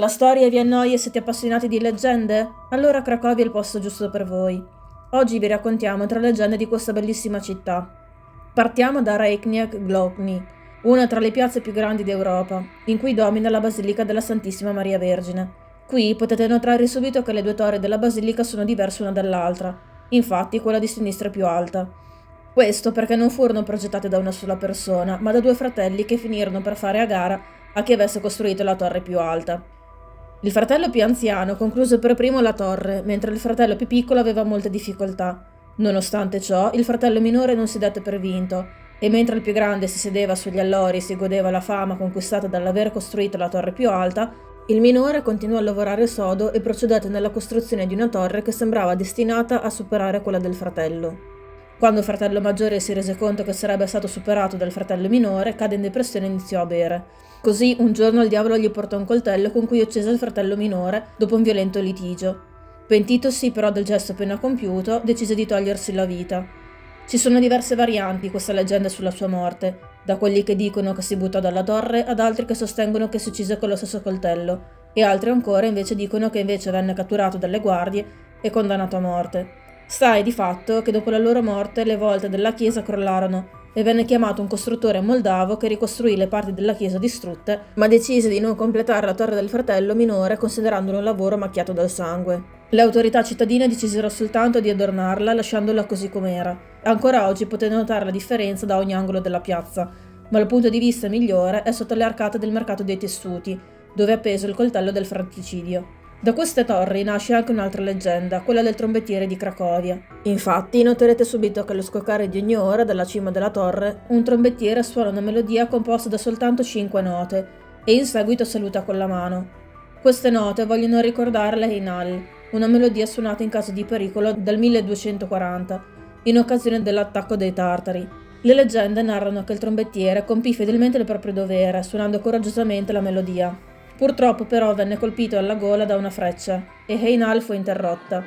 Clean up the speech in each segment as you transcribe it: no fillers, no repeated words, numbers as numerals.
La storia vi annoia e siete appassionati di leggende? Allora Cracovia è il posto giusto per voi. Oggi vi raccontiamo 3 leggende di questa bellissima città. Partiamo da Reykjavik Glotny, una tra le piazze più grandi d'Europa, in cui domina la Basilica della Santissima Maria Vergine. Qui potete notare subito che le due torri della basilica sono diverse una dall'altra, infatti quella di sinistra è più alta. Questo perché non furono progettate da una sola persona, ma da due fratelli che finirono per fare a gara a chi avesse costruito la torre più alta. Il fratello più anziano concluse per primo la torre, mentre il fratello più piccolo aveva molte difficoltà. Nonostante ciò, il fratello minore non si dette per vinto, e mentre il più grande si sedeva sugli allori e si godeva la fama conquistata dall'aver costruito la torre più alta, il minore continuò a lavorare sodo e procedette nella costruzione di una torre che sembrava destinata a superare quella del fratello. Quando il fratello maggiore si rese conto che sarebbe stato superato dal fratello minore, cadde in depressione e iniziò a bere. Così un giorno il diavolo gli portò un coltello con cui uccise il fratello minore dopo un violento litigio. Pentitosi però del gesto appena compiuto, decise di togliersi la vita. Ci sono diverse varianti di questa leggenda sulla sua morte, da quelli che dicono che si buttò dalla torre ad altri che sostengono che si uccise con lo stesso coltello, e altri ancora invece dicono che invece venne catturato dalle guardie e condannato a morte. Sta di fatto che dopo la loro morte le volte della chiesa crollarono e venne chiamato un costruttore moldavo che ricostruì le parti della chiesa distrutte, ma decise di non completare la torre del fratello minore considerandolo un lavoro macchiato dal sangue. Le autorità cittadine decisero soltanto di adornarla lasciandola così com'era. Ancora oggi potete notare la differenza da ogni angolo della piazza, ma il punto di vista migliore è sotto le arcate del mercato dei tessuti, dove è appeso il coltello del fratricidio. Da queste torri nasce anche un'altra leggenda, quella del trombettiere di Cracovia. Infatti, noterete subito che allo scoccare di ogni ora dalla cima della torre, un trombettiere suona una melodia composta da soltanto 5 note e in seguito saluta con la mano. Queste note vogliono ricordare la Heinal, una melodia suonata in caso di pericolo dal 1240, in occasione dell'attacco dei tartari. Le leggende narrano che il trombettiere compì fedelmente il proprio dovere, suonando coraggiosamente la melodia. Purtroppo però venne colpito alla gola da una freccia e Heinal fu interrotta.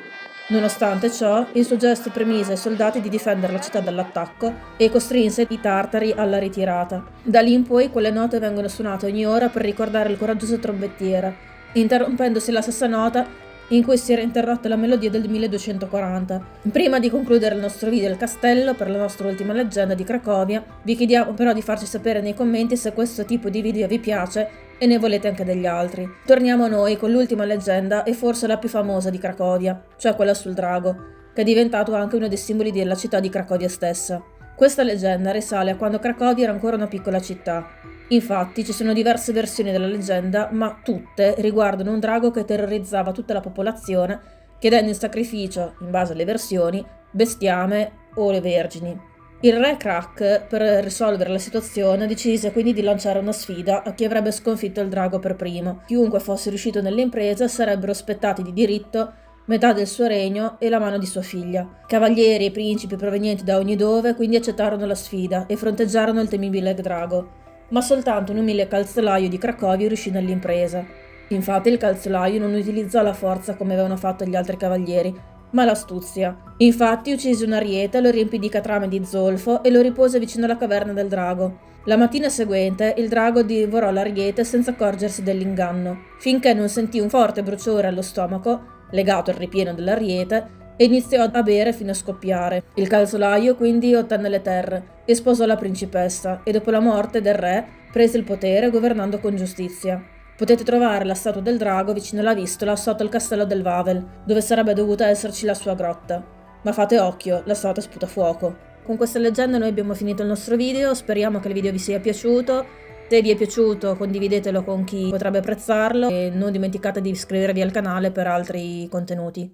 Nonostante ciò, il suo gesto premise ai soldati di difendere la città dall'attacco e costrinse i tartari alla ritirata. Da lì in poi quelle note vengono suonate ogni ora per ricordare il coraggioso trombettiere, interrompendosi la stessa nota in cui si era interrotta la melodia del 1240. Prima di concludere il nostro video al castello per la nostra ultima leggenda di Cracovia, vi chiediamo però di farci sapere nei commenti se questo tipo di video vi piace e ne volete anche degli altri. Torniamo a noi con l'ultima leggenda e forse la più famosa di Cracovia, cioè quella sul drago, che è diventato anche uno dei simboli della città di Cracovia stessa. Questa leggenda risale a quando Cracovia era ancora una piccola città. Infatti ci sono diverse versioni della leggenda, ma tutte riguardano un drago che terrorizzava tutta la popolazione, chiedendo in sacrificio, in base alle versioni, bestiame o le vergini. Il re Krak, per risolvere la situazione, decise quindi di lanciare una sfida a chi avrebbe sconfitto il drago per primo. Chiunque fosse riuscito nell'impresa sarebbero aspettati di diritto metà del suo regno e la mano di sua figlia. Cavalieri e principi provenienti da ogni dove quindi accettarono la sfida e fronteggiarono il temibile drago. Ma soltanto un umile calzolaio di Cracovia riuscì nell'impresa. Infatti il calzolaio non utilizzò la forza come avevano fatto gli altri cavalieri, ma l'astuzia. Infatti uccise un ariete, lo riempì di catrame di zolfo e lo ripose vicino alla caverna del drago. La mattina seguente il drago divorò l'ariete senza accorgersi dell'inganno, finché non sentì un forte bruciore allo stomaco, legato al ripieno dell'ariete, e iniziò a bere fino a scoppiare. Il calzolaio quindi ottenne le terre e sposò la principessa e dopo la morte del re prese il potere governando con giustizia. Potete trovare la statua del drago vicino alla Vistola sotto il castello del Wawel, dove sarebbe dovuta esserci la sua grotta. Ma fate occhio, la statua sputa fuoco. Con questa leggenda noi abbiamo finito il nostro video, speriamo che il video vi sia piaciuto. Se vi è piaciuto condividetelo con chi potrebbe apprezzarlo e non dimenticate di iscrivervi al canale per altri contenuti.